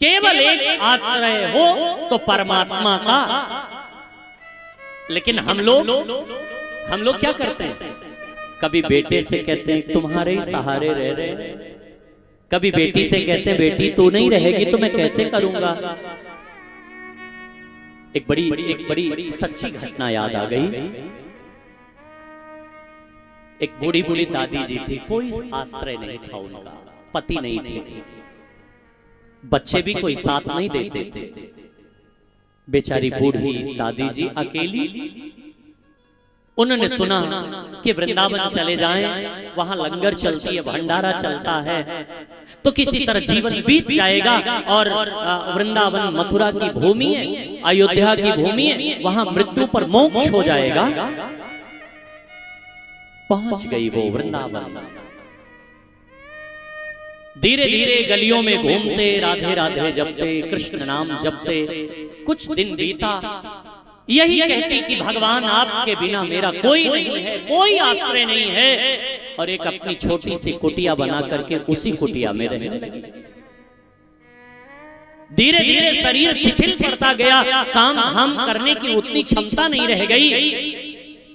केवल एक आश्रय हो तो परमात्मा का। लेकिन हम लोग क्या करते हैं? कभी बेटे से कहते हैं तुम्हारे ही सहारे रह रहे, कभी बेटी से कहते हैं बेटी तू नहीं रहेगी तो मैं कैसे करूंगा। एक बड़ी सच्ची घटना याद आ गई। एक बूढ़ी बूढ़ी दादी जी थी, कोई आश्रय नहीं था उनका, पति नहीं थे, बच्चे भी कोई साथ नहीं देते थे। बेचारी बूढ़ी दादी जी अकेली। उन्होंने सुना कि वृंदावन चले जाएं, वहां लंगर चलती है, भंडारा चलता है, तो किसी तरह जीवन बीत जाएगा और वृंदावन मथुरा की भूमि है, अयोध्या की भूमि है, वहां मृत्यु पर मोक्ष हो जाएगा। पहुंच गई वो वृंदावन। धीरे धीरे गलियों में घूमते, राधे राधे जपते, कृष्ण नाम जपते। कुछ दिन बीता, यही कहती कि भगवान आपके बिना मेरा कोई नहीं है, कोई आश्रय नहीं है, और एक अपनी छोटी सी कुटिया बना करके उसी कुटिया में रहने लगी। धीरे धीरे शरीर शिथिल पड़ता गया, काम हम करने की उतनी क्षमता नहीं रह गई।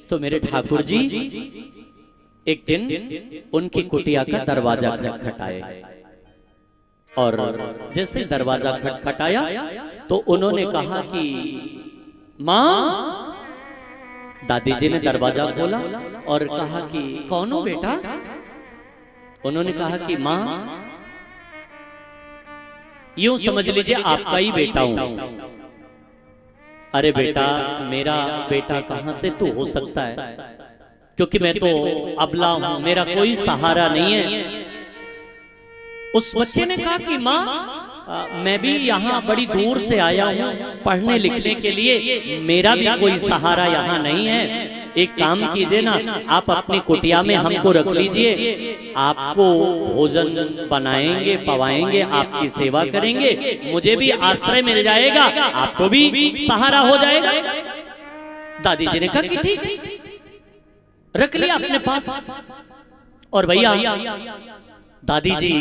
तो मेरे ठाकुर जी एक दिन उनकी कुटिया का दरवाजा खटखटाए, और जैसे दरवाजा खटखटाया तो उन्होंने कहा कि माँ। दादी जी ने दरवाजा खोला और कहा कि कौन हो बेटा? उन्होंने कहा कि माँ यूं समझ लीजिए आपका ही बेटा हूं। अरे बेटा, मेरा बेटा कहां से तू हो सकता है, क्योंकि मैं तो अबला हूं, मेरा कोई सहारा नहीं है। उस बच्चे ने कहा कि माँ मैं भी यहाँ बड़ी दूर से आया हूँ पढ़ने लिखने के लिए, मेरा भी कोई सहारा यहाँ नहीं है। एक काम कीजिए ना, आप अपनी कुटिया में हमको रख लीजिए, आपको भोजन बनाएंगे, पवाएंगे, आपकी सेवा करेंगे, मुझे भी आश्रय मिल जाएगा, आपको भी सहारा हो जाएगा। दादी जी ने कहा कि ठीक, रख लिया अपने पास। और भैया दादी जी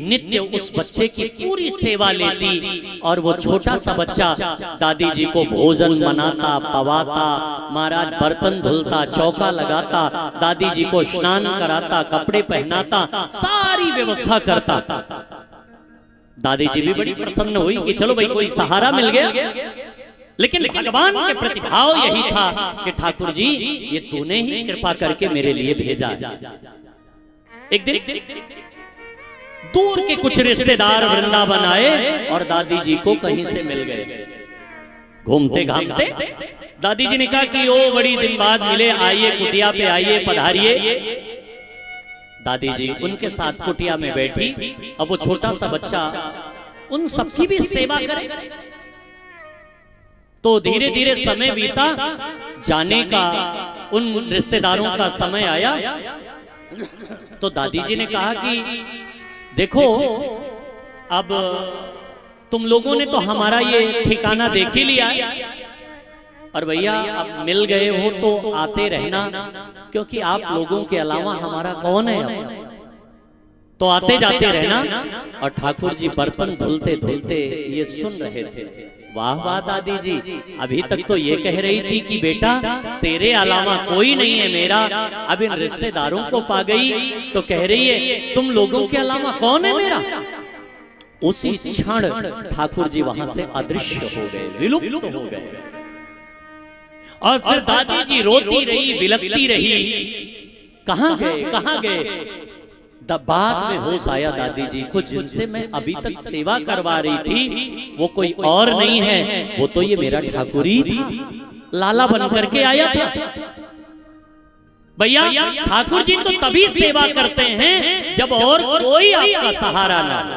नित्य उस बच्चे की पूरी सेवा लेती, और वो छोटा सा बच्चा दादी जी को भोजन बनाता, पवाता, महाराज बर्तन धुलता, चौका लगाता, दादी जी को स्नान कराता, कपड़े पहनाता, सारी व्यवस्था करता। दादी जी भी बड़ी प्रसन्न हुई कि चलो भाई कोई सहारा मिल गया। लेकिन भगवान के प्रति भाव यही था कि ठाकुर जी ये तूने ही कृपा करके मेरे लिए भेजा। एक दिन दूर के कुछ रिश्तेदार वृंदावन आए और दादी जी को कहीं से मिल गए। घूमते घामते दादी जी ने कहा कि ओ बड़ी दिन बाद मिले, आइए कुटिया पे आइए, पधारिए। दादी जी उनके साथ कुटिया में बैठी। अब वो छोटा सा बच्चा उन सबकी भी सेवा करे। तो धीरे धीरे समय बीता, जाने का उन रिश्तेदारों का समय आया। तो दादी जी ने कहा कि देखो, अब तुम लोगों ने तो हमारा ये ठिकाना देख ही लिया, और भैया अब मिल गए हो तो आते रहना, क्योंकि आप लोगों के अलावा हमारा कौन है अब, तो आते जाते रहना। और ठाकुर जी बर्तन धुलते धुलते ये सुन रहे थे। वाह वाह दादी जी, अभी तक तो ये कह रही थी कि बेटा तेरे अलावा कोई नहीं है मेरा, अब इन रिश्तेदारों को पा गई तो कह रही है तुम लोगों के अलावा कौन है मेरा। उसी क्षण ठाकुर जी वहां से अदृश्य हो गए, विलुप्त हो गए। और फिर दादी जी रोती रही, बिलखती रही, कहां गए कहां गए। बाद में होश आया दादी जी को, जिनसे मैं अभी तक सेवा करवा रही थी वो कोई और नहीं है, वो तो ये मेरा ठाकुर ही था, लाला बन करके आया था। भैया ठाकुर जी तो तभी सेवा करते हैं जब और कोई आपका सहारा ना हो।